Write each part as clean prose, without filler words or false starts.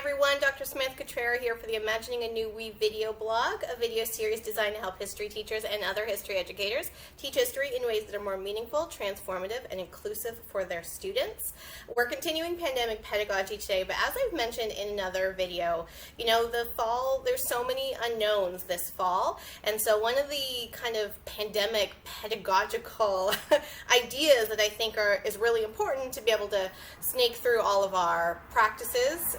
everyone, Dr. Samantha Cottrera here for the Imagining a New We video blog, a video series designed to help history teachers and other history educators teach history in ways that are more meaningful, transformative, and inclusive for their students. We're continuing pandemic pedagogy today, but as I've mentioned in another video, you know, the fall, there's so many unknowns this fall, and so one of the kind of pandemic pedagogical ideas that I think is really important to be able to snake through all of our practices,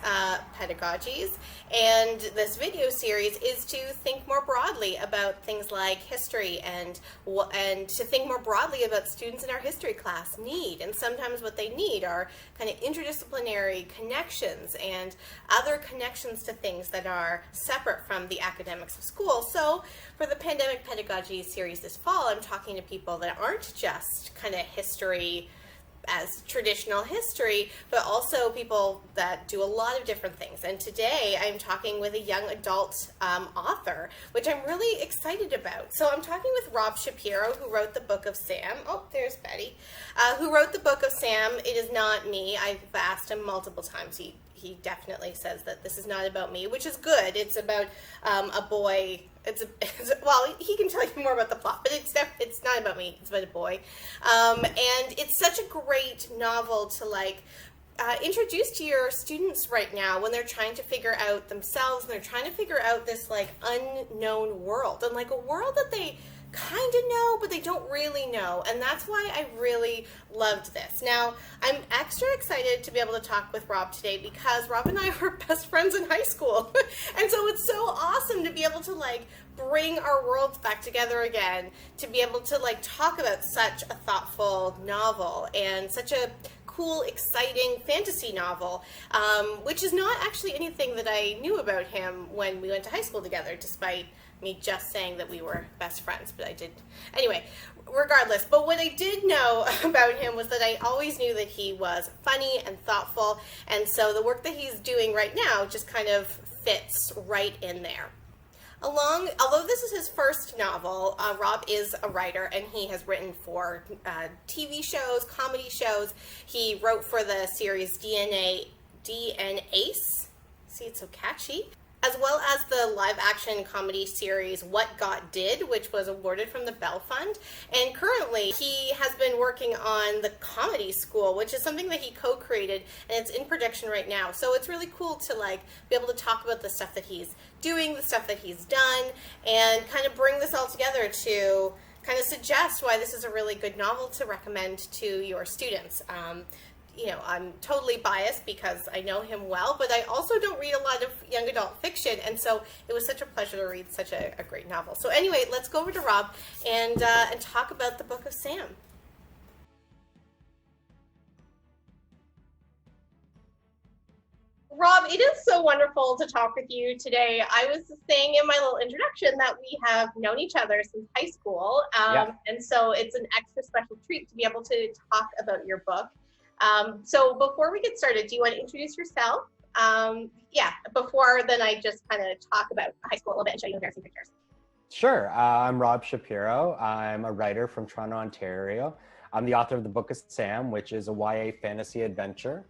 pedagogies, and this video series is to think more broadly about things like history and to think more broadly about students in our history class need. And sometimes what they need are kind of interdisciplinary connections and other connections to things that are separate from the academics of school. So for the pandemic pedagogy series this fall, I'm talking to people that aren't just kind of history as traditional history, but also people that do a lot of different things. And today I'm talking with a young adult author, which I'm really excited about. So I'm talking with Rob Shapiro, who wrote the Book of Sam. Oh, there's Betty. Who wrote the Book of Sam. It is not me. I've asked him multiple times. He definitely says that this is not about me, which is good. It's about a boy. Well, he can tell you more about the plot, but it's not about me. It's about a boy, and it's such a great novel to introduce to your students right now when they're trying to figure out themselves and they're trying to figure out this unknown world, and a world that they kind of know, but they don't really know. And that's why I really loved this. Now, I'm extra excited to be able to talk with Rob today because Rob and I were best friends in high school. And so it's so awesome to be able to bring our worlds back together again, to be able to talk about such a thoughtful novel and such a cool, exciting fantasy novel, which is not actually anything that I knew about him when we went to high school together, despite me just saying that we were best friends, but I did. Anyway, regardless, but what I did know about him was that I always knew that he was funny and thoughtful, and so the work that he's doing right now just kind of fits right in there. Although this is his first novel, Rob is a writer, and he has written for TV shows, comedy shows. He wrote for the series DNAce. See, it's so catchy. As well as the live-action comedy series What God Did, which was awarded from the Bell Fund. And currently, he has been working on the Comedy School, which is something that he co-created, and it's in production right now. So it's really cool to be able to talk about the stuff that he's doing, the stuff that he's done, and kind of bring this all together to kind of suggest why this is a really good novel to recommend to your students. You know, I'm totally biased because I know him well, but I also don't read a lot of young adult fiction, and so it was such a pleasure to read such a great novel. So anyway, let's go over to Rob and talk about the Book of Sam. Rob, it is so wonderful to talk with you today. I was saying in my little introduction that we have known each other since high school, and so it's an extra special treat to be able to talk about your book. So before we get started, do you want to introduce yourself? Before then I just kind of talk about high school a little bit and show you embarrassing pictures. Sure. I'm Rob Shapiro. I'm a writer from Toronto, Ontario. I'm the author of the Book of Sam, which is a YA fantasy adventure,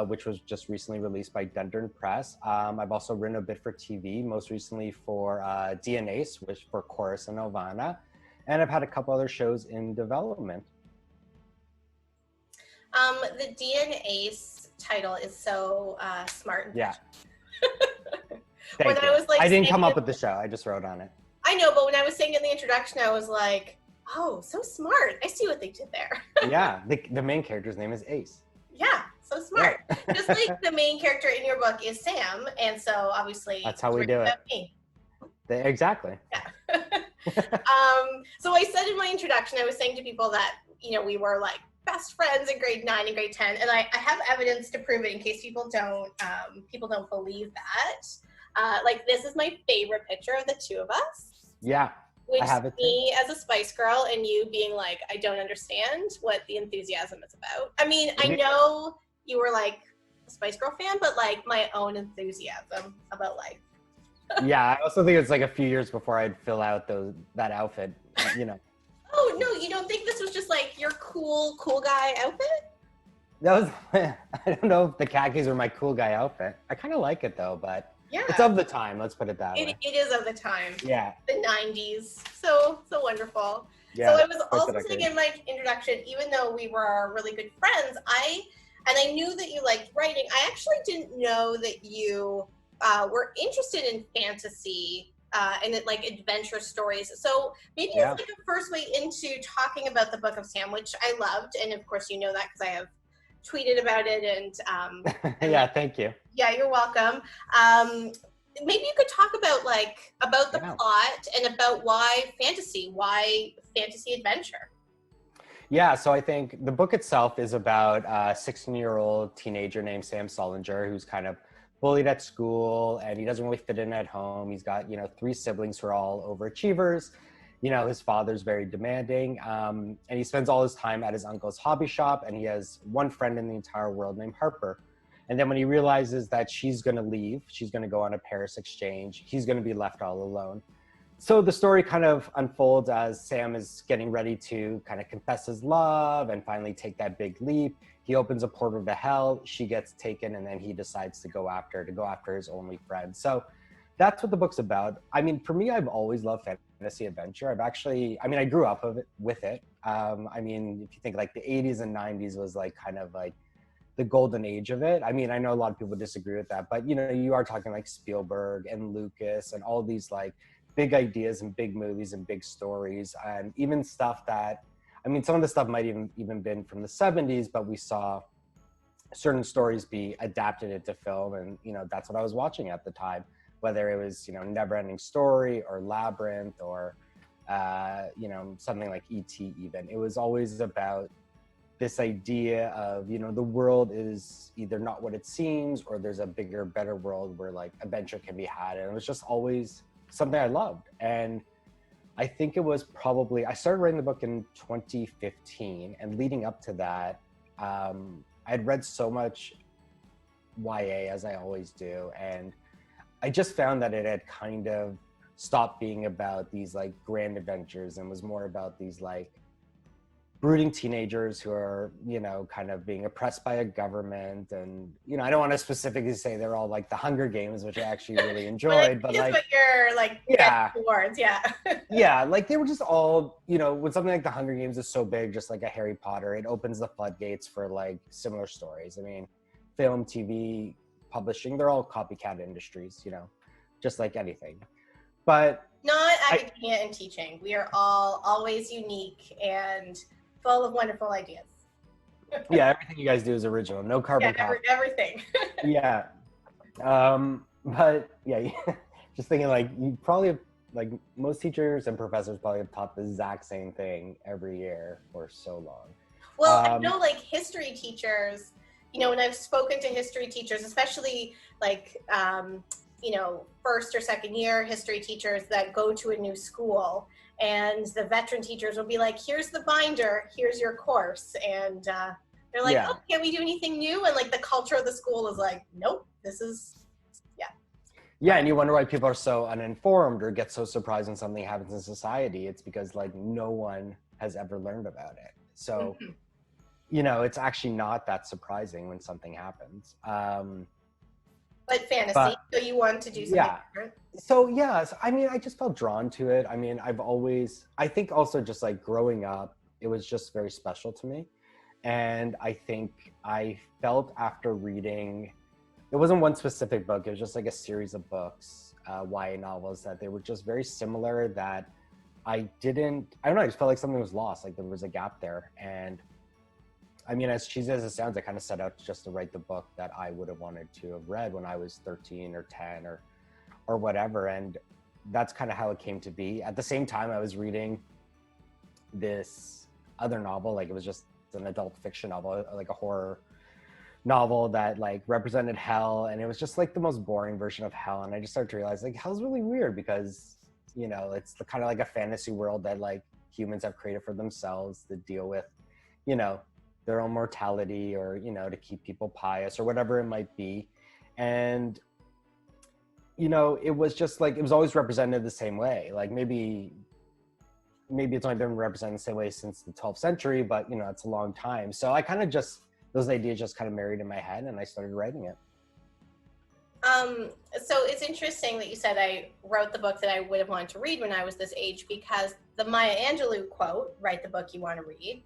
which was just recently released by Dundurn Press. I've also written a bit for TV, most recently for DNAce, which for Chorus and Nelvana. And I've had a couple other shows in development. The DNAce title is so smart. Yeah. Thank you. I didn't come up with the show. I just wrote on it. I know, but when I was saying in the introduction, I was like, oh, so smart. I see what they did there. Yeah. The main character's name is Ace. Yeah. So smart. Yeah. Just like the main character in your book is Sam. And so obviously that's how we do it. Me. Exactly. Yeah. So I said in my introduction, I was saying to people that, you know, we were best friends in grade 9 and grade 10, and I have evidence to prove it in case people don't believe that. This is my favorite picture of the two of us. Yeah, which is me as a Spice Girl and you being I don't understand what the enthusiasm is about. I mean, I know you were a Spice Girl fan, but my own enthusiasm about life. Yeah, I also think it's a few years before I'd fill out that outfit, you know. Oh, no, you don't think this was just your cool guy outfit? that was, I don't know if the khakis are my cool guy outfit. I kind of like it though, but Yeah. it's of the time. Let's put it that way. It is of the time. Yeah. The 90s. So wonderful. Yeah. So I was quite also the saying decade. in my introduction, even though we were really good friends, I knew that you liked writing. I actually didn't know that you were interested in fantasy and like adventure stories. So maybe Yeah. it's like a first way into talking about the Book of Sam, which I loved. And of course, you know that because I have tweeted about it and Yeah, thank you. yeah, you're welcome. Maybe you could talk about the Yeah. plot and about why fantasy adventure. Yeah, so I think the book itself is about a 16-year-old teenager named Sam Sullinger who's kind of bullied at school and he doesn't really fit in at home. He's got, 3 siblings who are all overachievers. His father's very demanding, and he spends all his time at his uncle's hobby shop, and he has one friend in the entire world named Harper. And then when he realizes that she's going to leave, she's going to go on a Paris exchange, he's going to be left all alone. So the story kind of unfolds as Sam is getting ready to kind of confess his love and finally take that big leap. He opens a portal to hell, she gets taken, and then he decides to go after his only friend. So that's what the book's about. I mean, for me, I've always loved fantasy adventure. I grew up with it. If you think like the 80s and 90s was like kind of like the golden age of it. I mean, I know a lot of people disagree with that, but you are talking like Spielberg and Lucas and all these like big ideas and big movies and big stories, and even stuff that, some of the stuff might even been from the 70s, but we saw certain stories be adapted into film, and that's what I was watching at the time, whether it was Neverending Story or Labyrinth or something like E.T. even. It was always about this idea of the world is either not what it seems or there's a bigger, better world where like adventure can be had, and it was just always something I loved. And I think it was probably, I started writing the book in 2015, and leading up to that, I'd read so much YA, as I always do, and I just found that it had kind of stopped being about these like grand adventures and was more about these like brooding teenagers who are, kind of being oppressed by a government. And, I don't want to specifically say they're all like the Hunger Games, which I actually really enjoyed, but like, what you're like yeah, towards, yeah. yeah, like they were just all, when something like the Hunger Games is so big, just like a Harry Potter, it opens the floodgates for like similar stories. I mean, film, TV, publishing, they're all copycat industries, just like anything. But not academia and teaching. We are all always unique and full of wonderful ideas. Yeah, everything you guys do is original. No carbon copy. Everything. Yeah. But yeah, just thinking like you probably have, like most teachers and professors probably have taught the exact same thing every year for so long. Well, I know like history teachers, when I've spoken to history teachers, especially like, first or second year history teachers that go to a new school, and the veteran teachers will be like, here's the binder, here's your course. And they're like, oh, can't we do anything new? And like the culture of the school is like, nope, this is, yeah. Yeah, and you wonder why people are so uninformed or get so surprised when something happens in society. It's because like no one has ever learned about it. So, it's actually not that surprising when something happens. But fantasy, so you want to do something different? So I just felt drawn to it. I think also just like growing up, it was just very special to me. And I think I felt after reading, it wasn't one specific book, it was just like a series of books, YA novels, that they were just very similar, that I just felt like something was lost, like there was a gap there. And as cheesy as it sounds, I kind of set out just to write the book that I would have wanted to have read when I was 13 or 10 or whatever. And that's kind of how it came to be. At the same time, I was reading this other novel, like it was just an adult fiction novel, like a horror novel that like represented hell. And it was just like the most boring version of hell. And I just started to realize like hell's really weird because, it's the kind of like a fantasy world that like humans have created for themselves to deal with, their own mortality, or to keep people pious or whatever it might be. And it was just like it was always represented the same way. Like maybe it's only been represented the same way since the 12th century, but it's a long time. So I kind of just those ideas just kind of married in my head, and I started writing it. So it's interesting that you said I wrote the book that I would have wanted to read when I was this age, because the Maya Angelou quote, "Write the book you want to read,"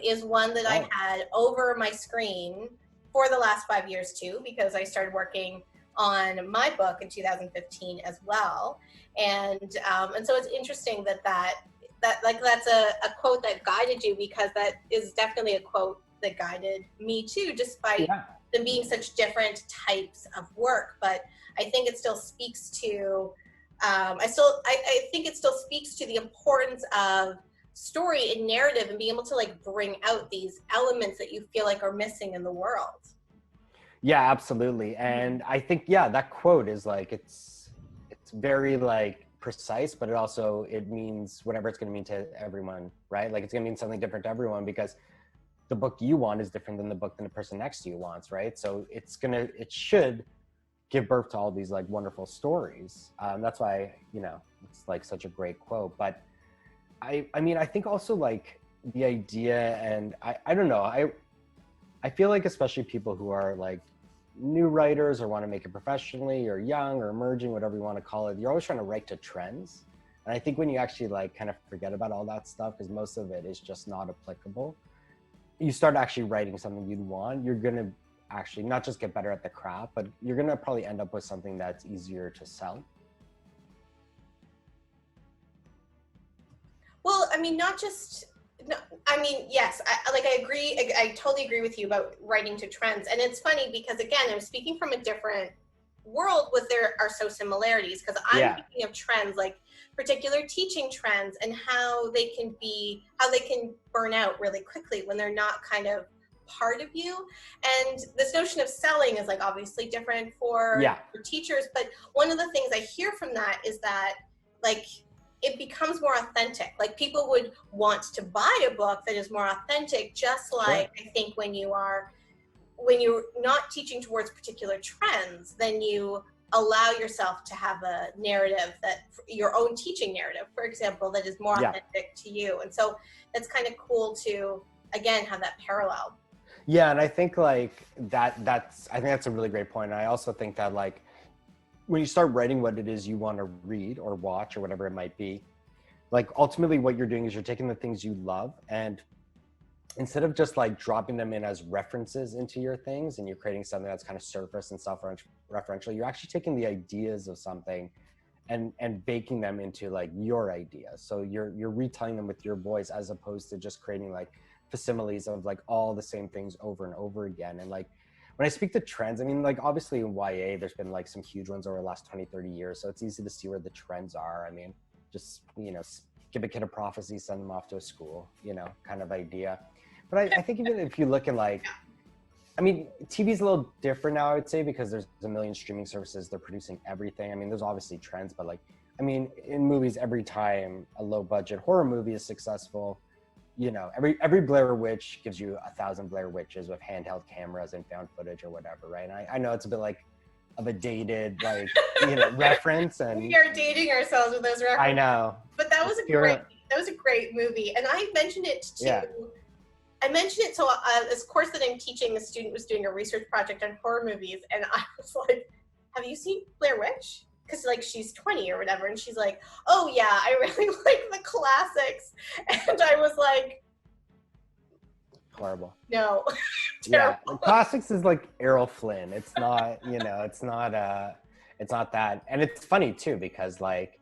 is one that I've had over my screen for the last 5 years too, because I started working on my book in 2015 as well. And so it's interesting that that's a quote that guided you, because that is definitely a quote that guided me too, despite them being such different types of work. But I think it still speaks to, I think it still speaks to the importance of story and narrative, and being able to like bring out these elements that you feel like are missing in the world. Yeah, absolutely. And I think, that quote is like, it's very like precise, but it means whatever it's going to mean to everyone, right? Like it's going to mean something different to everyone, because the book you want is different than the book that the person next to you wants, right? So it should give birth to all these like wonderful stories. That's why, it's like such a great quote. But I mean, I think also like the idea, and I don't know, I feel like especially people who are like new writers or want to make it professionally, or young or emerging, whatever you want to call it, you're always trying to write to trends. And I think when you actually like kind of forget about all that stuff, because most of it is just not applicable, you start actually writing something you'd want, you're going to actually not just get better at the craft, but you're going to probably end up with something that's easier to sell. Well, I mean, yes, I agree. I totally agree with you about writing to trends. And it's funny because, again, I'm speaking from a different world with there are so similarities, because I'm thinking of trends, like particular teaching trends, and how they can burn out really quickly when they're not kind of part of you. And this notion of selling is like obviously different for teachers. But one of the things I hear from that is that like it becomes more authentic. Like people would want to buy a book that is more authentic, just like I think when you're not teaching towards particular trends, then you allow yourself to have a narrative, that your own teaching narrative, for example, that is more authentic to you. And so that's kind of cool to, again, have that parallel. Yeah, and I think like I think that's a really great point. And I also think that like when you start writing what it is you want to read or watch or whatever it might be, like ultimately what you're doing is you're taking the things you love, and instead of just like dropping them in as references into your things, and you're creating something that's kind of surface and self-referential, you're actually taking the ideas of something and baking them into like your ideas. So you're retelling them with your voice, as opposed to just creating like facsimiles of like all the same things over and over again. And like when I speak to trends, I mean, like obviously in YA, there's been like some huge ones over the last 20, 30 years. So it's easy to see where the trends are. I mean, just, give a kid a prophecy, send them off to a school, kind of idea. But I think even if you look at like, I mean, TV's a little different now, I would say, because there's a million streaming services. They're producing everything. I mean, there's obviously trends, but like, I mean, in movies, every time a low budget horror movie is successful, every Blair Witch gives you 1,000 Blair Witches with handheld cameras and found footage or whatever, right? And I know it's a bit like of a dated, like, reference. And we are dating ourselves with those references. I know. But that was a great movie. And I mentioned it to... Yeah. I mentioned it, so this course that I'm teaching, the student was doing a research project on horror movies, and I was like, have you seen Blair Witch? Because like she's 20 or whatever, and she's like, oh yeah, I really like the classics. And I was like, horrible. No. Yeah, classics is like Errol Flynn. It's not, it's not that. And it's funny too, because like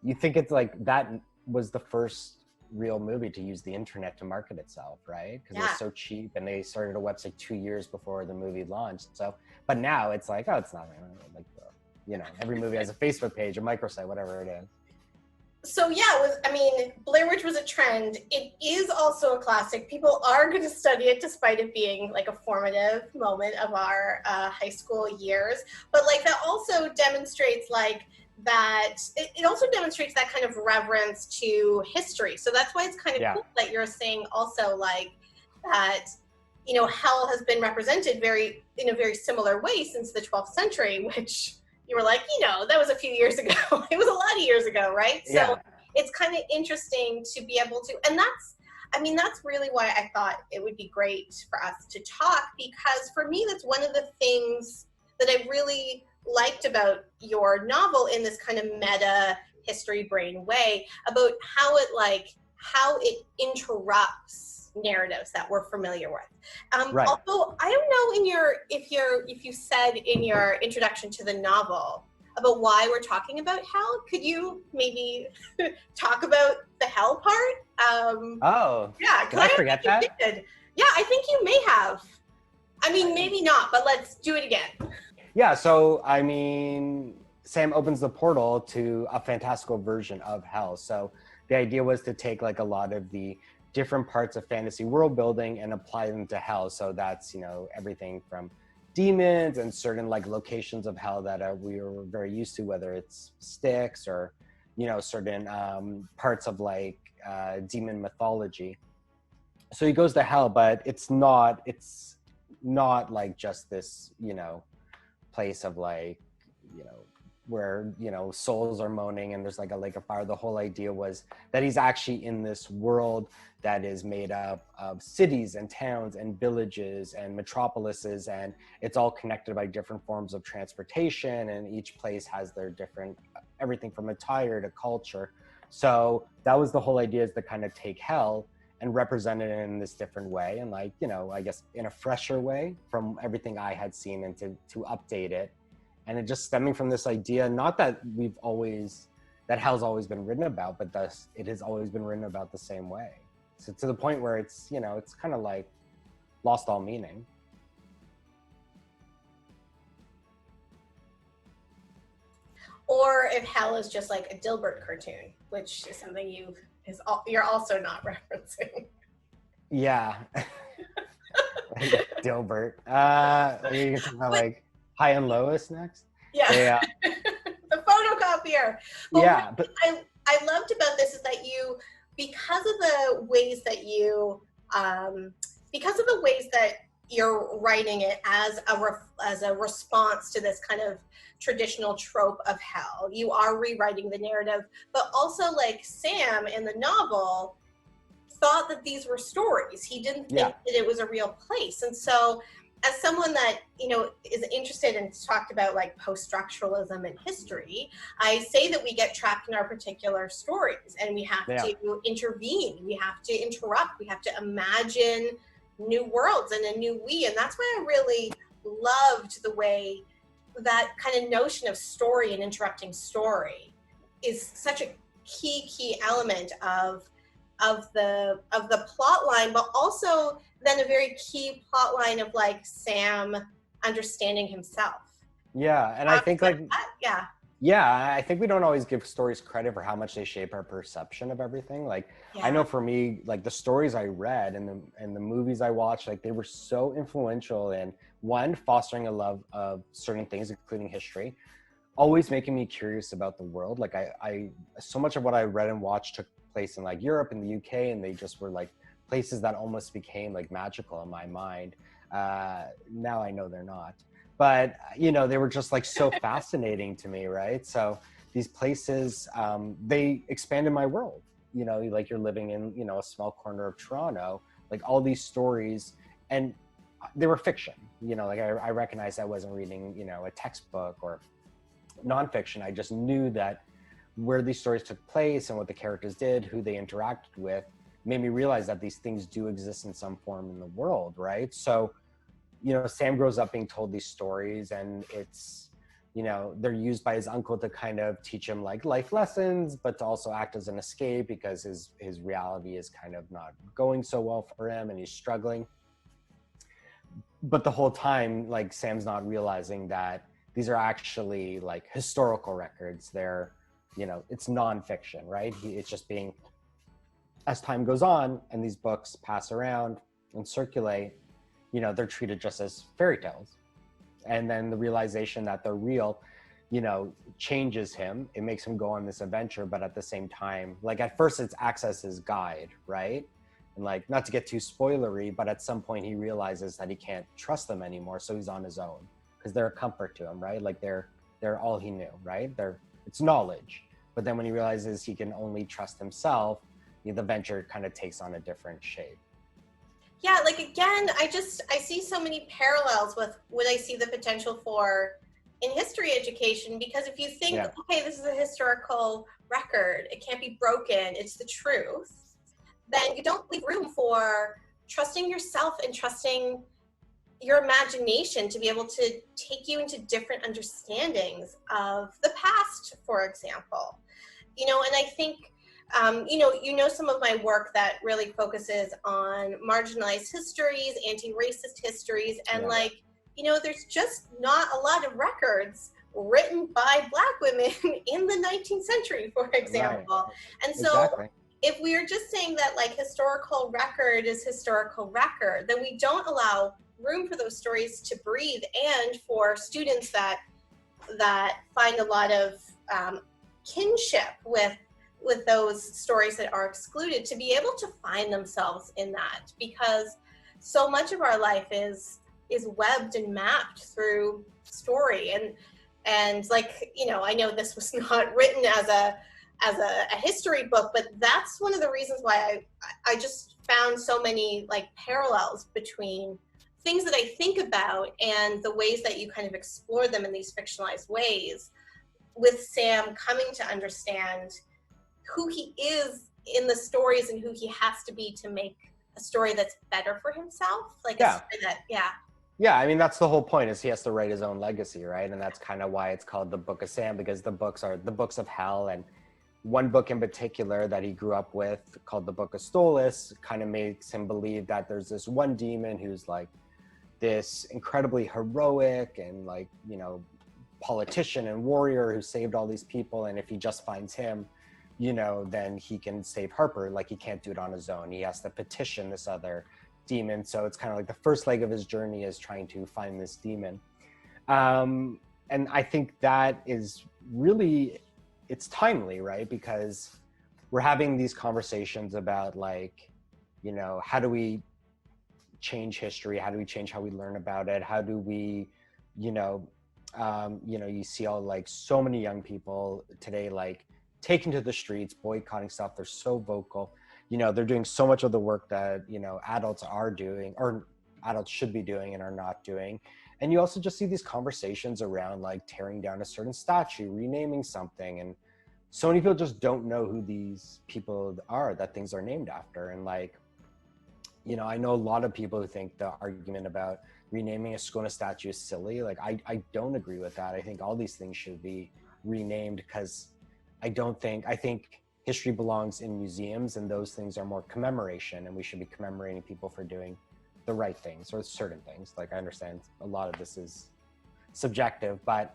you think it's like that was the first real movie to use the internet to market itself, right? Because it was so cheap, and they started a website 2 years before the movie launched. So, but now it's like, oh, it's not like, every movie has a Facebook page, a microsite, whatever it is. So yeah, Blair Witch was a trend. It is also a classic. People are going to study it, despite it being like a formative moment of our high school years. But like that also demonstrates like that it also demonstrates that kind of reverence to history. So that's why it's kind of cool that you're saying also like that, hell has been represented in a very similar way since the 12th century, which you were like, that was a few years ago. It was a lot of years ago, right? So it's kind of interesting to be able to, and that's, I mean, that's really why I thought it would be great for us to talk, because for me, that's one of the things that I really liked about your novel in this kind of meta history brain way, about how it interrupts narratives that we're familiar with. Right. Although I don't know if you said in your introduction to the novel about why we're talking about hell. Could you maybe talk about the hell part? Yeah, did I forget that? Yeah, I think you may have. I mean, maybe not, but let's do it again. Yeah, so I mean, Sam opens the portal to a fantastical version of hell. So the idea was to take like a lot of the different parts of fantasy world building and apply them to hell. So that's, everything from demons and certain like locations of hell that we are very used to, whether it's Styx or, certain parts of like demon mythology. So he goes to hell, but it's not like just this, place of like, where, souls are moaning and there's like a lake of fire. The whole idea was that he's actually in this world that is made up of cities and towns and villages and metropolises, and it's all connected by different forms of transportation, and each place has their different, everything from attire to culture. So that was the whole idea, is to kind of take hell and represent it in this different way, and like, I guess in a fresher way from everything I had seen, and to update it. And it just stemming from this idea, not that that hell's always been written about, but thus it has always been written about the same way. So to the point where it's, it's kind of like lost all meaning. Or if hell is just like a Dilbert cartoon, which is something you're also not referencing. Yeah. Dilbert. You can talk about like High and Lois next. Yeah. The photocopier. But yeah. But I loved about this is that because of the ways that you're writing it as a response to this kind of traditional trope of hell, you are rewriting the narrative, but also like Sam in the novel thought that these were stories. He didn't think that it was a real place. And so as someone that, is interested and talked about like post-structuralism and history, I say that we get trapped in our particular stories and we have to intervene, we have to interrupt, we have to imagine new worlds and a new we. And that's why I really loved the way that kind of notion of story and interrupting story is such a key element of the plot line, but also then a very key plot line of like Sam understanding himself. Yeah, and I think like that. I think we don't always give stories credit for how much they shape our perception of everything. Like I know for me, like the stories I read and the movies I watched, like they were so influential in, one, fostering a love of certain things, including history, always making me curious about the world. Like I so much of what I read and watched took place in like Europe and the UK, and they just were like places that almost became like magical in my mind. Now I know they're not, but they were just like so fascinating to me, right? So these places, they expanded my world. Like you're living in a small corner of Toronto, like all these stories, and they were fiction. Like I recognized I wasn't reading a textbook or nonfiction. I just knew that where these stories took place and what the characters did, who they interacted with, made me realize that these things do exist in some form in the world, right? So, Sam grows up being told these stories, and it's, they're used by his uncle to kind of teach him like life lessons, but to also act as an escape because his reality is kind of not going so well for him and he's struggling. But the whole time, like Sam's not realizing that these are actually like historical records. They're, it's nonfiction, right? It's just being, as time goes on and these books pass around and circulate, they're treated just as fairy tales. And then the realization that they're real, changes him. It makes him go on this adventure, but at the same time, like at first it's access his guide, right? And like, not to get too spoilery, but at some point he realizes that he can't trust them anymore. So he's on his own because they're a comfort to him, right? Like they're all he knew, right? It's knowledge. But then when he realizes he can only trust himself, the venture kind of takes on a different shape. Yeah, like again, I see so many parallels with what I see the potential for in history education, because if you think, okay, this is a historical record, it can't be broken, it's the truth, then you don't leave room for trusting yourself and trusting your imagination to be able to take you into different understandings of the past, for example. And I think, some of my work that really focuses on marginalized histories, anti-racist histories, and there's just not a lot of records written by Black women in the 19th century, for example. Right. And so if we are just saying that like historical record is historical record, then we don't allow room for those stories to breathe, and for students that find a lot of kinship with those stories that are excluded to be able to find themselves in that, because so much of our life is webbed and mapped through story. And like, I know this was not written as a history book, but that's one of the reasons why I just found so many like parallels between things that I think about and the ways that you kind of explore them in these fictionalized ways, with Sam coming to understand who he is in the stories and who he has to be to make a story that's better for himself. Like a story that, Yeah, I mean, that's the whole point, is he has to write his own legacy, right? And that's kind of why it's called the Book of Sam, because the books are the books of hell. And one book in particular that he grew up with, called the Book of Stolas, kind of makes him believe that there's this one demon who's like this incredibly heroic and like, politician and warrior who saved all these people. And if he just finds him, then he can save Harper. Like, he can't do it on his own. He has to petition this other demon. So it's kind of like the first leg of his journey is trying to find this demon. And I think that is really, it's timely, right? Because we're having these conversations about like, how do we change history? How do we change how we learn about it? How do we, you see all like so many young people today, like taking to the streets, boycotting stuff. They're so vocal. They're doing so much of the work that, adults are doing, or adults should be doing and are not doing. And you also just see these conversations around like tearing down a certain statue, renaming something. And so many people just don't know who these people are that things are named after. And like, I know a lot of people who think the argument about renaming a Skona statue is silly. Like, I don't agree with that. I think all these things should be renamed, because I think history belongs in museums, and those things are more commemoration, and we should be commemorating people for doing the right things or certain things. Like, I understand a lot of this is subjective, but,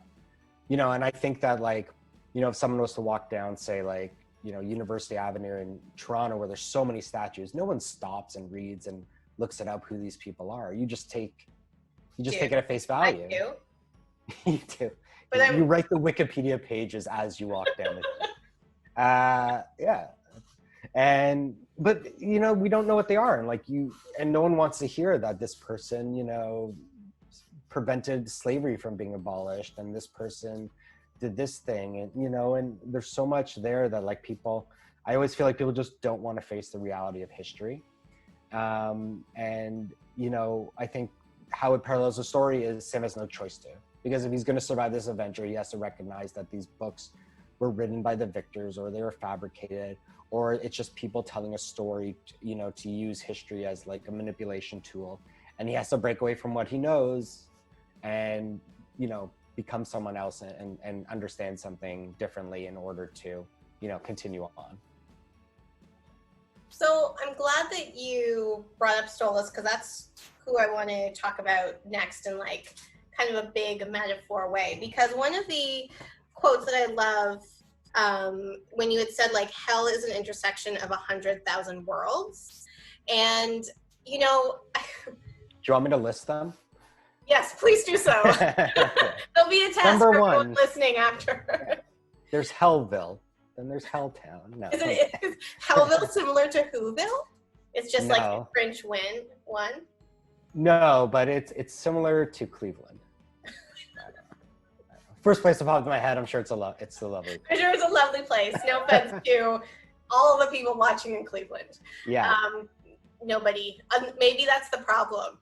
and I think that like, if someone was to walk down, say like, University Avenue in Toronto, where there's so many statues, no one stops and reads and looks it up who these people are. You just take it at face value. I do. You do. But you write the Wikipedia pages as you walk down the street. But we don't know what they are, and like and no one wants to hear that this person, prevented slavery from being abolished, and this person did this thing, and and there's so much there that like I always feel like people just don't want to face the reality of history. And I think how it parallels the story is Sam has no choice to, because if he's going to survive this adventure, he has to recognize that these books were written by the victors, or they were fabricated, or it's just people telling a story, to use history as like a manipulation tool. And he has to break away from what he knows and, become someone else and understand something differently in order to, continue on. So I'm glad that you brought up Stolas, because that's who I want to talk about next in like kind of a big metaphor way. Because one of the quotes that I love, when you had said like hell is an intersection of 100,000 worlds, and do you want me to list them? Yes, please do so. There'll be a test Number for one, everyone listening after. There's Hellville, then there's Helltown. No. Is Hellville similar to Whoville? It's just like the French one. No, but it's similar to Cleveland. First place that popped in my head. I'm sure it's a lovely place. I'm sure it's a lovely place. No offense to all the people watching in Cleveland. Yeah. Nobody. Maybe that's the problem.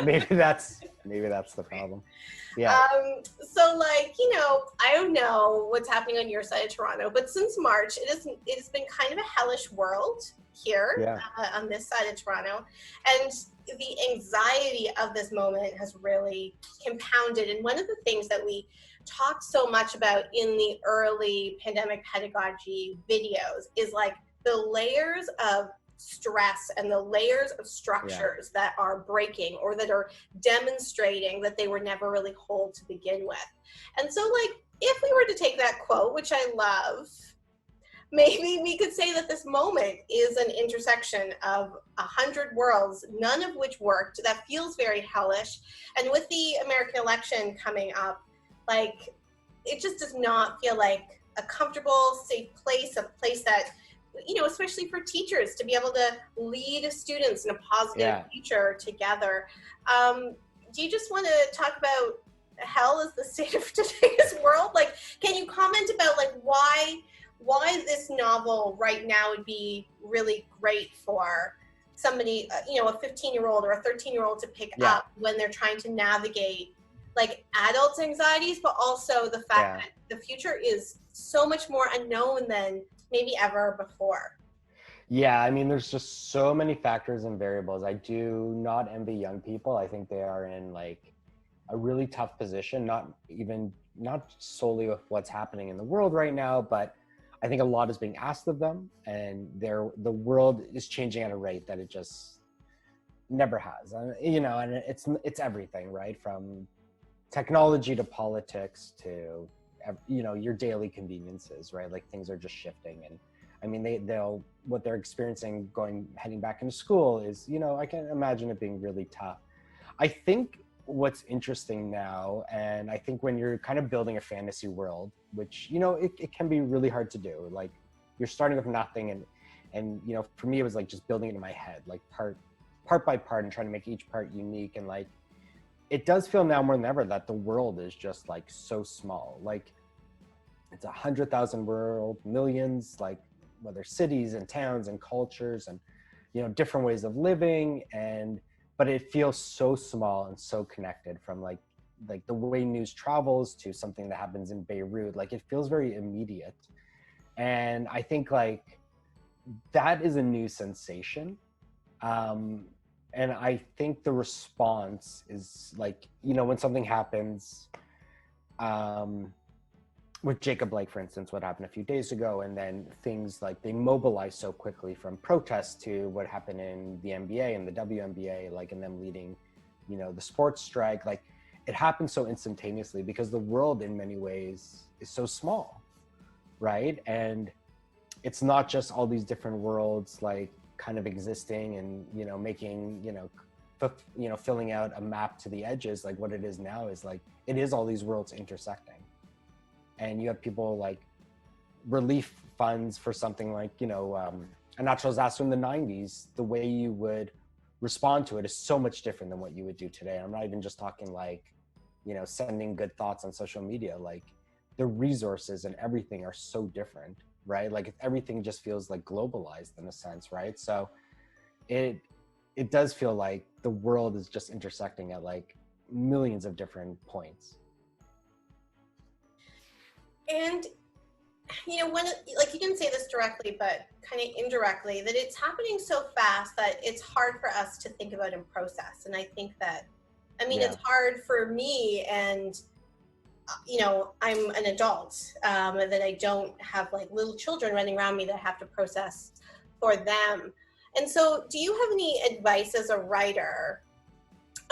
maybe that's the problem. Yeah. So like, you know, I don't know what's happening on your side of Toronto, but since March, it's been kind of a hellish world here on this side of Toronto. And the anxiety of this moment has really compounded. And one of the things that we talked so much about in the early pandemic pedagogy videos is like the layers of stress and the layers of structures that are breaking or that are demonstrating that they were never really whole to begin with. And so like, if we were to take that quote, which I love, maybe we could say that this moment is an intersection of 100 worlds, none of which worked. That feels very hellish. And with the American election coming up, like, it just does not feel like a comfortable, safe place, a place that, you know, especially for teachers to be able to lead students in a positive future together. Do you just want to talk about hell as the state of today's world? Like, can you comment about like why this novel right now would be really great for somebody, you know, a 15-year-old or a 13-year-old to pick up when they're trying to navigate like adults' anxieties, but also the fact that the future is so much more unknown than maybe ever before. Yeah, I mean, there's just so many factors and variables. I do not envy young people. I think they are in like a really tough position, not solely with what's happening in the world right now, but I think a lot is being asked of them, and the world is changing at a rate that it just never has. You know, and it's everything, right? From technology to politics to, you know, your daily conveniences, right? Like things are just shifting. And I mean, what they're experiencing heading back into school is, you know, I can imagine it being really tough. I think what's interesting now, and I think when you're kind of building a fantasy world, which, you know, it can be really hard to do. Like you're starting with nothing, and you know, for me, it was like just building it in my head, like part by part, and trying to make each part unique. And like, it does feel now more than ever that the world is just like so small. Like it's 100,000 world, millions, like whether cities and towns and cultures and, you know, different ways of living, but it feels so small and so connected, from like the way news travels to something that happens in Beirut. Like it feels very immediate. And I think like that is a new sensation. And I think the response is like, you know, when something happens, with Jacob Blake, for instance, what happened a few days ago, and then things like they mobilize so quickly, from protests to what happened in the NBA and the WNBA, like, and them leading, you know, the sports strike. Like it happened so instantaneously because the world in many ways is so small, right? And it's not just all these different worlds like kind of existing and, you know, making, you know, filling out a map to the edges. Like what it is now is like, it is all these worlds intersecting. And you have people like relief funds for something like, you know, a natural disaster in the 90s. The way you would respond to it is so much different than what you would do today. I'm not even just talking like, you know, sending good thoughts on social media. Like the resources and everything are so different, right? Like everything just feels like globalized in a sense, right? So it does feel like the world is just intersecting at like millions of different points. And, you know, when, like you didn't say this directly, but kind of indirectly, that it's happening so fast that it's hard for us to think about and process. And I think that, I mean, it's hard for me, and, you know, I'm an adult, that I don't have like little children running around me that I have to process for them. And so do you have any advice as a writer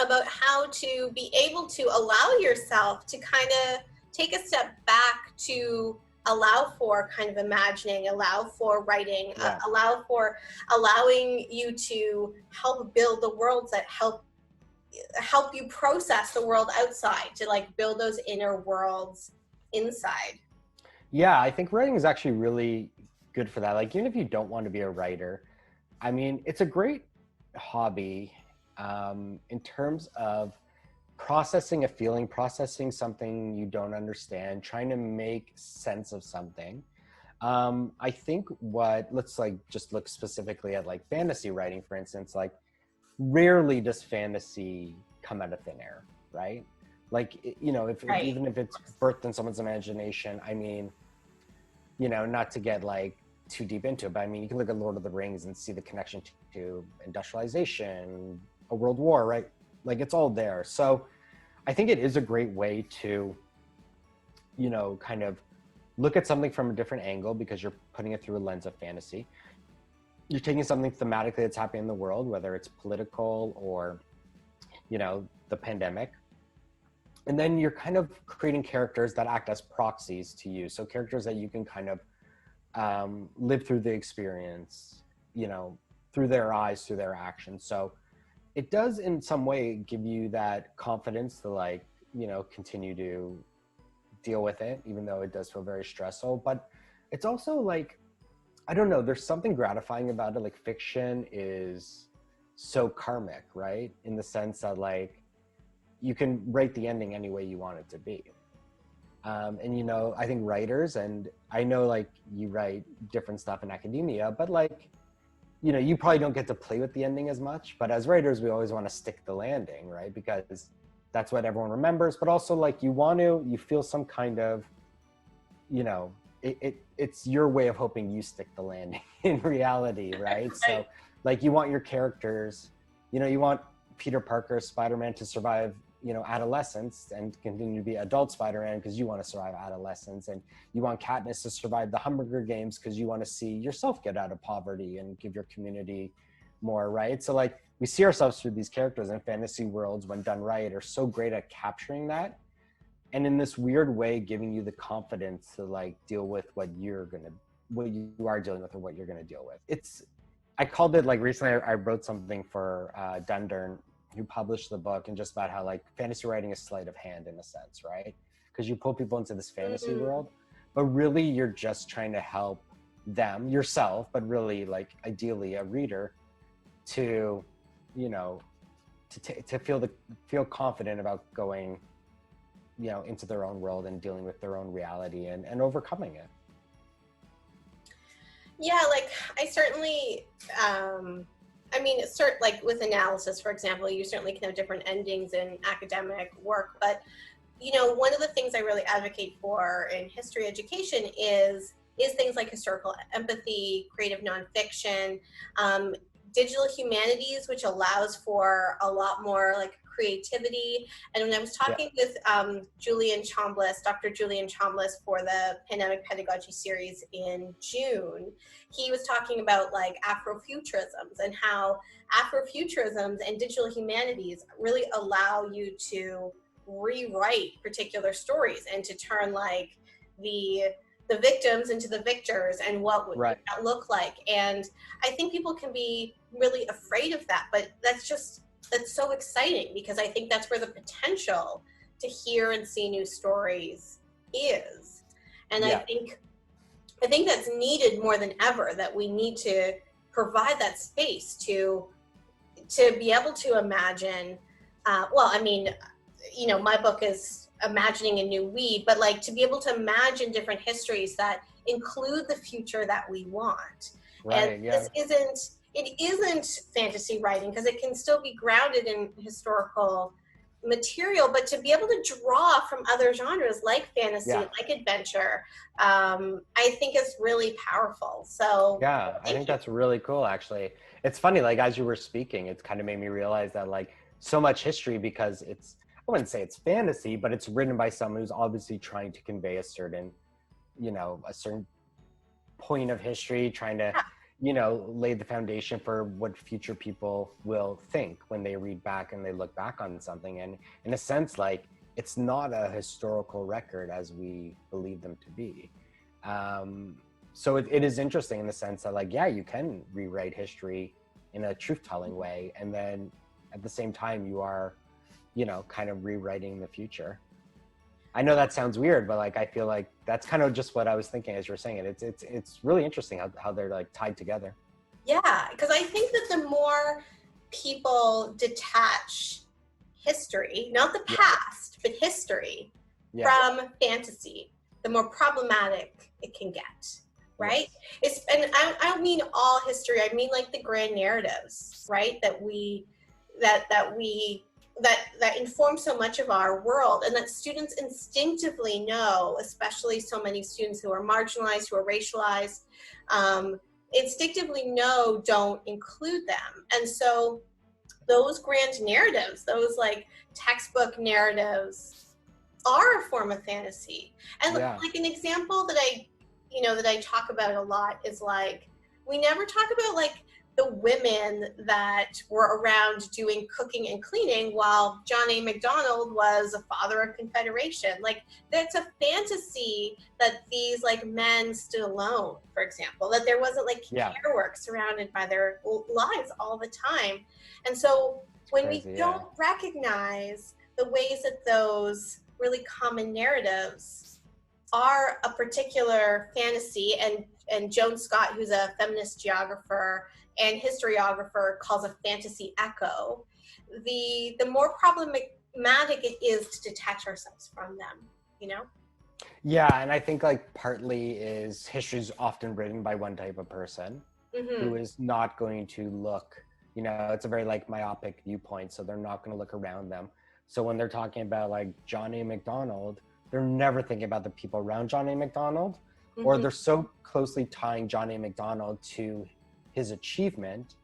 about how to be able to allow yourself to kind of take a step back, to allow for kind of imagining, allow for writing, allow for allowing you to help build the worlds that help you process the world outside, to like build those inner worlds inside? Yeah, I think writing is actually really good for that. Like even if you don't want to be a writer, I mean, it's a great hobby in terms of processing a feeling, processing something you don't understand, trying to make sense of something. I think let's like just look specifically at like fantasy writing, for instance. Like, rarely does fantasy come out of thin air, right? Like, if Right. even if it's birthed in someone's imagination, I mean, not to get like too deep into it, but I mean, you can look at Lord of the Rings and see the connection to industrialization, a world war, right? Like, it's all there. So I think it is a great way to, kind of look at something from a different angle because you're putting it through a lens of fantasy. You're taking something thematically that's happening in the world, whether it's political or, the pandemic. And then you're kind of creating characters that act as proxies to you. So characters that you can kind of live through the experience, through their eyes, through their actions. So it does in some way give you that confidence to like, continue to deal with it, even though it does feel very stressful. But it's also like, I don't know, there's something gratifying about it. Like, fiction is so karmic, right? In the sense that like, you can write the ending any way you want it to be. And, I think writers, and I know like you write different stuff in academia, but like, you probably don't get to play with the ending as much, but as writers, we always want to stick the landing, right? Because that's what everyone remembers, but also like you feel some kind of, it's your way of hoping you stick the landing in reality, right? So like, you want your characters, you want Peter Parker, Spider-Man to survive, adolescence and continue to be adult Spider-Man because you want to survive adolescence, and you want Katniss to survive the Hunger Games because you want to see yourself get out of poverty and give your community more, right? So like, we see ourselves through these characters, and fantasy worlds, when done right, are so great at capturing that, and in this weird way giving you the confidence to like deal with what you are dealing with or what you're going to deal with. I called it, like, recently I wrote something for Dundern, who published the book, and just about how like fantasy writing is sleight of hand in a sense, right? Because you pull people into this fantasy world, but really you're just trying to help them, yourself, but really like ideally a reader to, to feel confident about going, into their own world and dealing with their own reality and overcoming it. Yeah, like I certainly, like with analysis, for example, you certainly can have different endings in academic work, but one of the things I really advocate for in history education is things like historical empathy, creative nonfiction, digital humanities, which allows for a lot more like creativity. And when I was talking with Dr. Julian Chambliss for the Pandemic Pedagogy series in June, he was talking about like Afrofuturisms and how Afrofuturisms and digital humanities really allow you to rewrite particular stories and to turn like the victims into the victors, and what would that look like. And I think people can be really afraid of that, but that's so exciting, because I think that's where the potential to hear and see new stories is. And I think that's needed more than ever, that we need to provide that space to be able to imagine, my book is imagining a new we, but like to be able to imagine different histories that include the future that we want. It isn't fantasy writing, because it can still be grounded in historical material, but to be able to draw from other genres like fantasy, like adventure, I think is really powerful. So I think that's really cool, actually. It's funny, like, as you were speaking, it's kind of made me realize that like so much history, because I wouldn't say it's fantasy, but it's written by someone who's obviously trying to convey a certain point of history, trying to, lay the foundation for what future people will think when they read back and they look back on something. And in a sense, like, it's not a historical record as we believe them to be. So it is interesting in the sense that, like, you can rewrite history in a truth-telling way, and then at the same time you are, kind of rewriting the future. I know that sounds weird, but like, I feel like that's kind of just what I was thinking as you were saying it. It's really interesting how they're like tied together. Yeah, because I think that the more people detach history, not the past, but history from fantasy, the more problematic it can get. right? And I don't mean all history. I mean like the grand narratives, right? That inform so much of our world, and that students instinctively know, especially so many students who are marginalized, who are racialized, instinctively know don't include them. And so those grand narratives, those like textbook narratives, are a form of fantasy. And like an example that I talk about a lot is like, we never talk about like the women that were around doing cooking and cleaning while John A. McDonald was a father of Confederation. Like, that's a fantasy that these like men stood alone, for example, that there wasn't like care work surrounded by their lives all the time. And so when we don't recognize the ways that those really common narratives are a particular fantasy, and Joan Scott, who's a feminist geographer and historiographer, calls a fantasy echo, the more problematic it is to detach ourselves from them, you know? Yeah, and I think like partly is history is often written by one type of person who is not going to look, you know, it's a very like myopic viewpoint, so they're not going to look around them. So when they're talking about like John A. McDonald, they're never thinking about the people around John A. McDonald, or they're so closely tying John A. McDonald to his achievement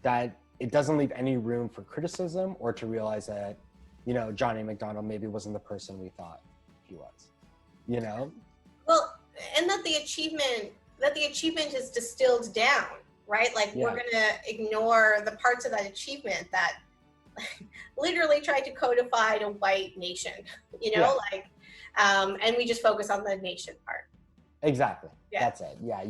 that it doesn't leave any room for criticism or to realize that, you know, John A. McDonald maybe wasn't the person we thought he was, you know? Well, and that the achievement is distilled down, right? Like we're gonna ignore the parts of that achievement that literally tried to codify a white nation, you know, and we just focus on the nation part. Exactly. That's it. Yeah.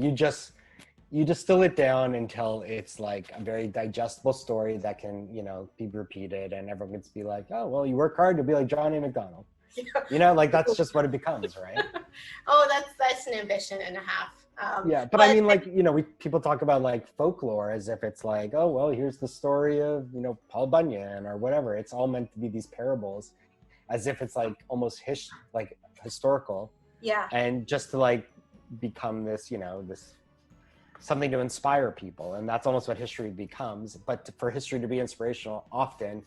You distill it down until it's like a very digestible story that can, you know, be repeated, and everyone can be like, oh, well, you work hard to be like John A. McDonald. You know, like that's just what it becomes, right? Oh, that's an ambition and a half. But I mean, like, you know, people talk about like folklore as if it's like, oh, well, here's the story of, you know, Paul Bunyan or whatever. It's all meant to be these parables, as if it's like almost historical. Yeah. And just to like become this, you know, this something to inspire people. And that's almost what history becomes. But for history to be inspirational, often,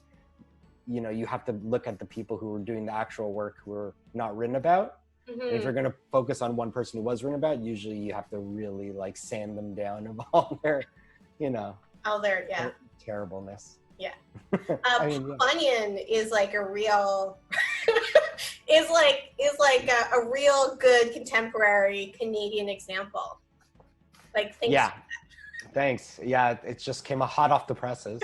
you know, you have to look at the people who are doing the actual work who are not written about. And if you're going to focus on one person who was written about, usually you have to really like sand them down of all their, you know, terribleness. Yeah. Bunyan is like a real is like a real good contemporary Canadian example. Like, thanks. Yeah, it just came hot off the presses.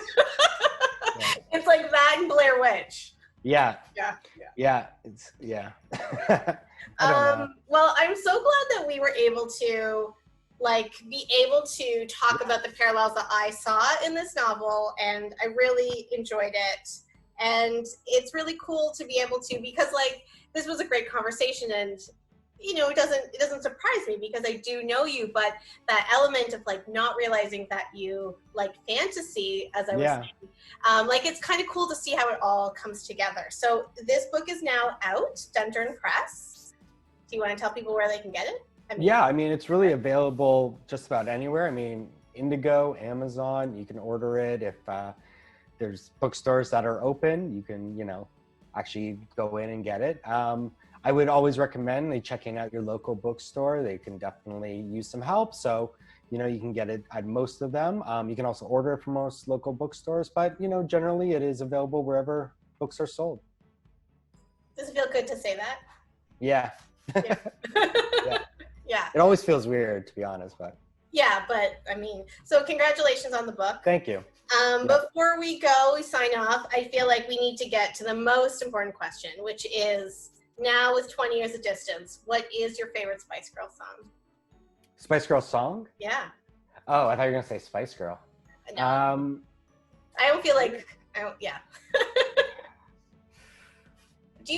It's like that and Blair Witch. Yeah. It's I don't know. Well, I'm so glad that we were able to talk about the parallels that I saw in this novel, and I really enjoyed it. And it's really cool to be able to, because like this was a great conversation, and you know, it doesn't surprise me because I do know you, but that element of like not realizing that you like fantasy, as I was saying, like it's kind of cool to see how it all comes together. So this book is now out, Dundurn Press. Do you want to tell people where they can get it? I mean, it's really available just about anywhere. I mean, Indigo, Amazon, you can order it. If there's bookstores that are open, you can, you know, actually go in and get it. I would always recommend checking out your local bookstore. They can definitely use some help. So, you know, you can get it at most of them. You can also order it from most local bookstores, but, you know, generally it is available wherever books are sold. Does it feel good to say that? Yeah. Yeah. It always feels weird, to be honest, but. Yeah, but I mean, so congratulations on the book. Thank you. Before we go, we sign off, I feel like we need to get to the most important question, which is, now with 20 years of distance, what is your favorite Spice Girl song? Spice Girl song? Yeah. Oh, I thought you were going to say Spice Girl. No. I don't feel like,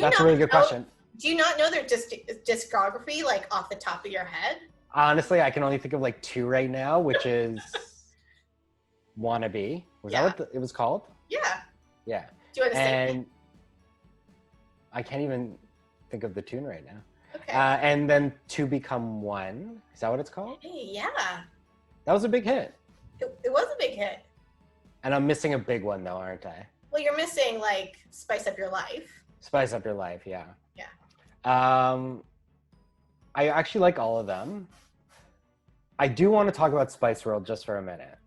That's a really good question. Do you not know their discography, like off the top of your head? Honestly, I can only think of like two right now, which is Wannabe. Was that what it was called? Yeah. Yeah. Do you want to sing it? I can't even think of the tune right now. Okay. And then Two Become One. Is that what it's called? Hey, yeah. That was a big hit. It was a big hit. And I'm missing a big one though, aren't I? Well, you're missing like Spice Up Your Life. Spice Up Your Life, yeah. Yeah. I actually like all of them. I do want to talk about Spice World just for a minute.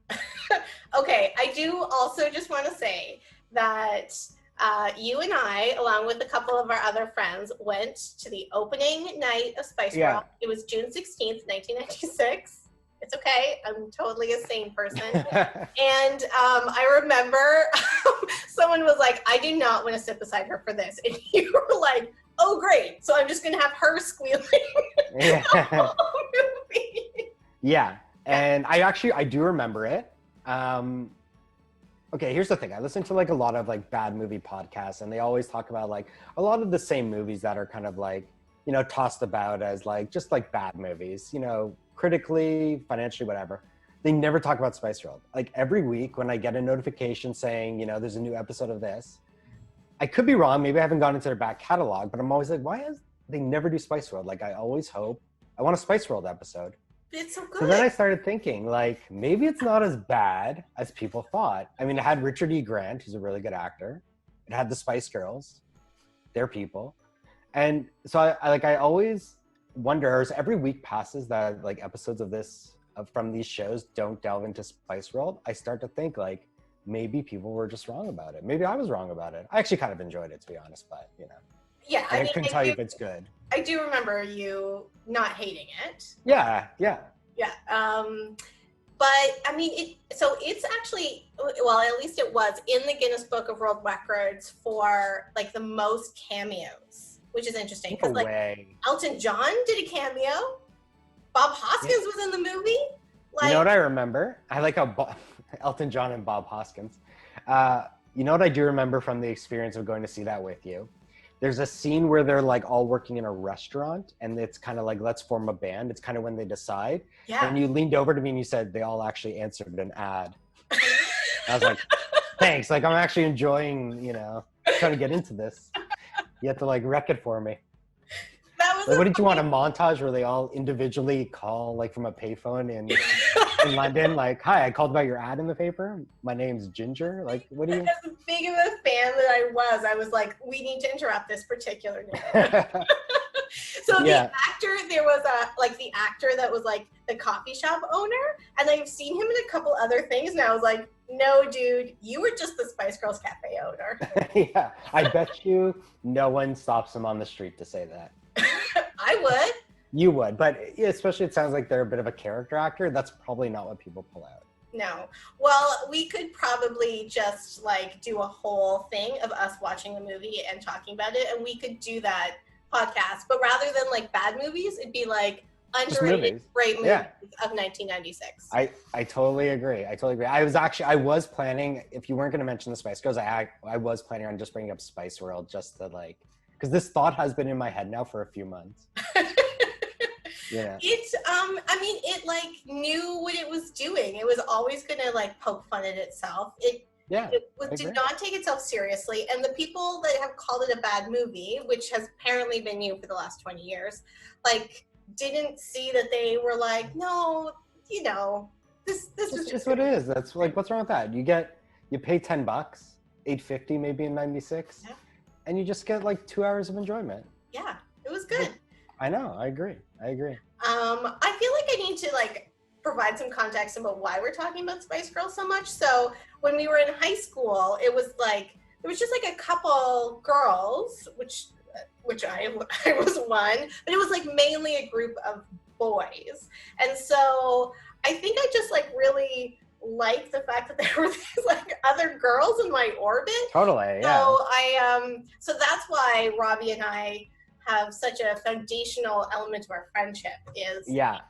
Okay, I do also just want to say that you and I, along with a couple of our other friends, went to the opening night of Spice World. It was June 16th, 1996. It's okay. I'm totally a sane person. And I remember someone was like, I do not want to sit beside her for this. And you were like, oh, great. So I'm just going to have her squealing the whole movie. Yeah. And I do remember it. Okay, here's the thing. I listen to like a lot of like bad movie podcasts, and they always talk about like a lot of the same movies that are kind of like, you know, tossed about as like just like bad movies, you know, critically, financially, whatever. They never talk about Spice World. Like every week when I get a notification saying, you know, there's a new episode of this, I could be wrong. Maybe I haven't gone into their back catalog, but I'm always like, why is they never do Spice World? Like I always hope I want a Spice World episode. It's so good. So then I started thinking, like, maybe it's not as bad as people thought. I mean, it had Richard E. Grant, who's a really good actor. It had the Spice Girls. They're people. And so I always wonder, as every week passes that like episodes of this, from these shows don't delve into Spice World, I start to think like, maybe people were just wrong about it. Maybe I was wrong about it. I actually kind of enjoyed it, to be honest, but you know. Yeah, I couldn't tell you if it's good. I do remember you not hating it. Yeah. But I mean, it's actually, well, at least it was in the Guinness Book of World Records for like the most cameos, which is interesting because like Elton John did a cameo. Bob Hoskins was in the movie. Like, you know what I remember? I like how Elton John and Bob Hoskins. You know what I do remember from the experience of going to see that with you? There's a scene where they're like all working in a restaurant and it's kind of like, let's form a band. It's kind of when they decide. Yeah. And you leaned over to me and you said, they all actually answered an ad. I was like, thanks. Like, I'm actually enjoying, you know, trying to get into this. You have to like wreck it for me. That was like, what did you want, a montage where they all individually call like from a payphone in London? Like, hi, I called about your ad in the paper. My name's Ginger. Like, what do you? As big of a fan that I was like, we need to interrupt this particular name. So the actor, there was the actor that was like the coffee shop owner, and I've seen him in a couple other things, and I was like, no, dude, you were just the Spice Girls Cafe owner. Yeah, I bet you no one stops him on the street to say that. I would. You would, but especially it sounds like they're a bit of a character actor. That's probably not what people pull out. No. Well, we could probably just like do a whole thing of us watching a movie and talking about it, and we could do that podcast. But rather than like bad movies, it'd be like underrated great movies of 1996. I totally agree. I was planning, if you weren't going to mention the Spice Girls, I was planning on just bringing up Spice World just to like, because this thought has been in my head now for a few months. Yeah. It's I mean, it like knew what it was doing. It was always gonna like poke fun at itself. It did not take itself seriously, and the people that have called it a bad movie, which has apparently been you for the last 20 years, like didn't see that they were like, no, you know, this is just what it is. That's like, what's wrong with that? You pay $10, $8.50 maybe in 96, and you just get like 2 hours of enjoyment. Yeah, it was good. I know, I agree. I feel like I need to like provide some context about why we're talking about Spice Girls so much. So when we were in high school, it was just like a couple girls, which I was one, but it was like mainly a group of boys. And so I think I just like really liked the fact that there were these like other girls in my orbit. Totally, yeah. So so that's why Robbie and I have such a foundational element of our friendship is a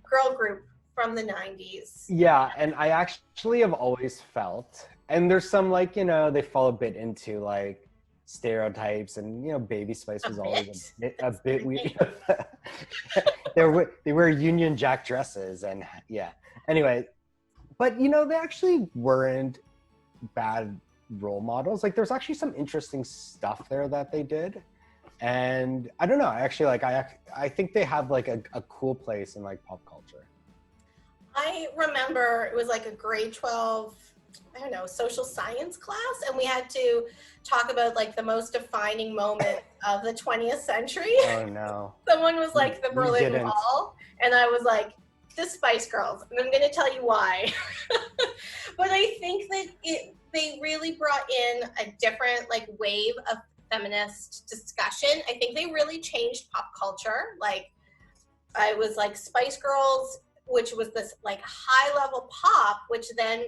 girl group from the 90s. Yeah, and I actually have always felt, and there's some like, you know, they fall a bit into like stereotypes, and you know, Baby Spice was always a bit weird. They wear Union Jack dresses, and anyway, but you know, they actually weren't bad role models. Like there's actually some interesting stuff there that they did. And I don't know, actually, like I think they have like a cool place in like pop culture. I remember it was like a grade 12, I don't know, social science class, and we had to talk about like the most defining moment of the 20th century. Oh no. Someone was like the You Berlin didn't. Wall, and I was like, the Spice Girls, and I'm going to tell you why. But I think that they really brought in a different like wave of feminist discussion. I think they really changed pop culture. Like, I was like Spice Girls, which was this like high level pop, which then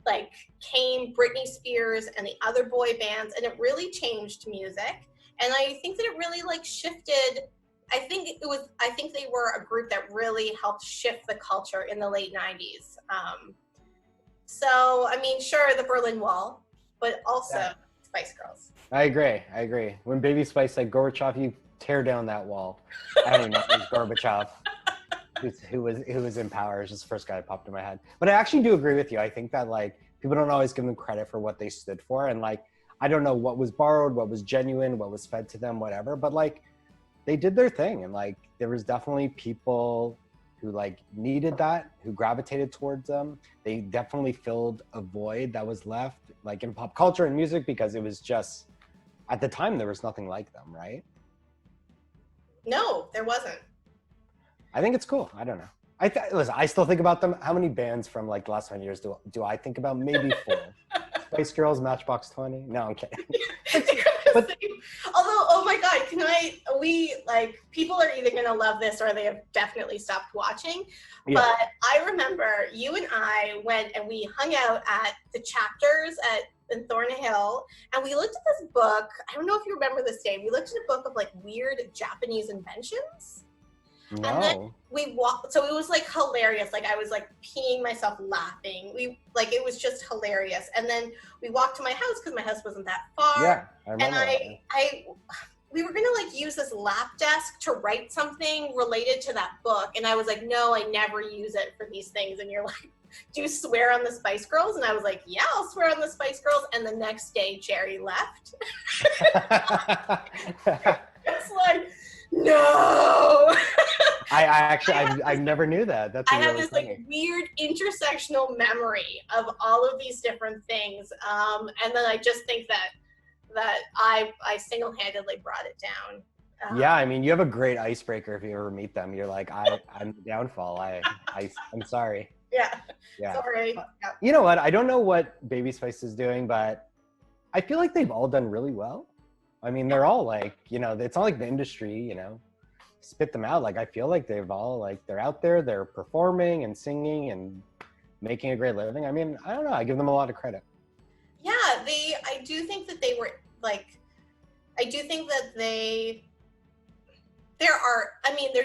like came Britney Spears and the other boy bands, and it really changed music. And I think that it really like shifted. I think they were a group that really helped shift the culture in the late 90s. So, I mean, sure, the Berlin Wall, but also Spice Girls. I agree. When Baby Spice said, Gorbachev, you tear down that wall. I don't know, it was Gorbachev. Who was in power is just the first guy that popped in my head. But I actually do agree with you. I think that like people don't always give them credit for what they stood for. And like, I don't know what was borrowed, what was genuine, what was fed to them, whatever. But like, they did their thing. And like, there was definitely people who like needed that, who gravitated towards them. They definitely filled a void that was left like in pop culture and music, because it was just, at the time, there was nothing like them, right? No, there wasn't. I think it's cool. I don't know. Listen, I still think about them. How many bands from like the last 20 years do I think about? Maybe 4. Spice Girls, Matchbox 20. No, I'm kidding. But, although, oh my God, people are either going to love this or they have definitely stopped watching. Yeah. But I remember you and I went and we hung out at the chapters in Thornhill, and we looked at this book. I don't know if you remember this day. We looked at a book of like weird Japanese inventions. No. And then we walked, so it was like hilarious. Like I was like peeing myself laughing. It was just hilarious. And then we walked to my house because my house wasn't that far. Yeah, I remember. And we were gonna like use this lap desk to write something related to that book. And I was like, no, I never use it for these things. And you're like, do you swear on the Spice Girls? And I was like, yeah, I'll swear on the Spice Girls. And the next day, Jerry left. It's like, no. I never knew that. That's I have really this funny. like weird intersectional memory of all of these different things, and then I just think that I single-handedly brought it down. Yeah, I mean, you have a great icebreaker if you ever meet them. You're like, I'm the downfall. I'm sorry. Yeah. Sorry. Yeah. You know what? I don't know what Baby Spice is doing, but I feel like they've all done really well. I mean, they're all like, it's not like the industry, spit them out. Like, I feel like they've all like, they're out there, they're performing and singing and making a great living. I mean, I don't know. I give them a lot of credit. Yeah, I do think that they were like, I do think that they're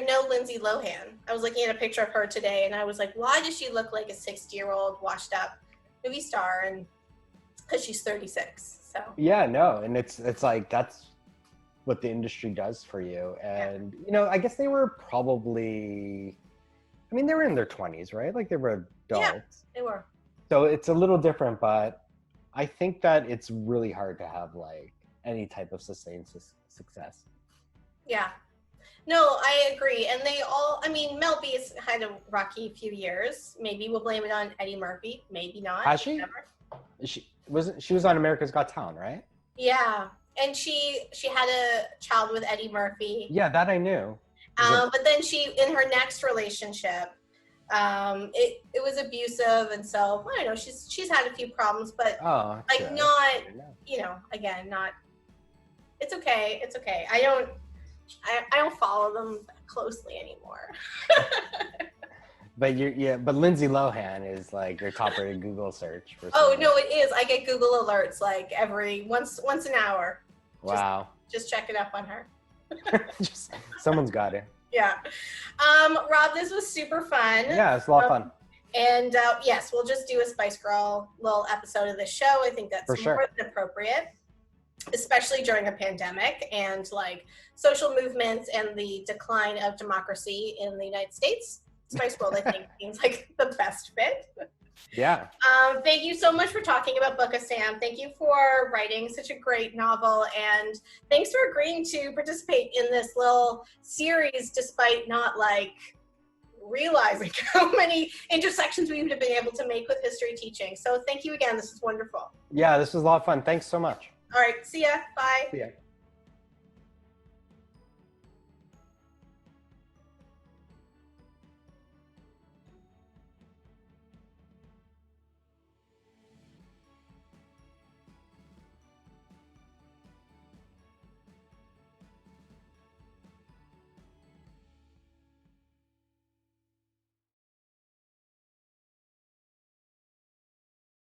no Lindsay Lohan. I was looking at a picture of her today and I was like, why does she look like a 60-year-old washed up movie star? And because she's 36. So. Yeah, no. And it's like, that's what the industry does for you. And, I guess they were probably, they were in their 20s, right? Like they were adults. Yeah, they were. So it's a little different, but I think that it's really hard to have like any type of sustained success. Yeah. No, I agree. And they all, Mel B's had a rocky few years. Maybe we'll blame it on Eddie Murphy. Maybe not. Has she? She was on America's Got Talent, right? Yeah. And she had a child with Eddie Murphy. Yeah, that I knew. But then in her next relationship, it was abusive, and so I don't know. She's had a few problems, but like not, again, not. It's okay. It's okay. I don't follow them that closely anymore. But Lindsay Lohan is like your top-rated Google search for. Oh no, it is. I get Google alerts like once an hour. Wow. Just checking up on her. Someone's got it. Yeah. Rob, this was super fun. Yeah, it's a lot of fun. And yes, we'll just do a Spice Girl little episode of the show. I think that's more than appropriate, especially during a pandemic and like social movements and the decline of democracy in the United States. Spice World, I think, seems like the best fit. Yeah. Thank you so much for talking about Book of Sam. Thank you for writing such a great novel, and thanks for agreeing to participate in this little series despite not like realizing how many intersections we would have been able to make with history teaching. So thank you again. This is wonderful. Yeah, this was a lot of fun. Thanks so much. All right. See ya. Bye. See ya.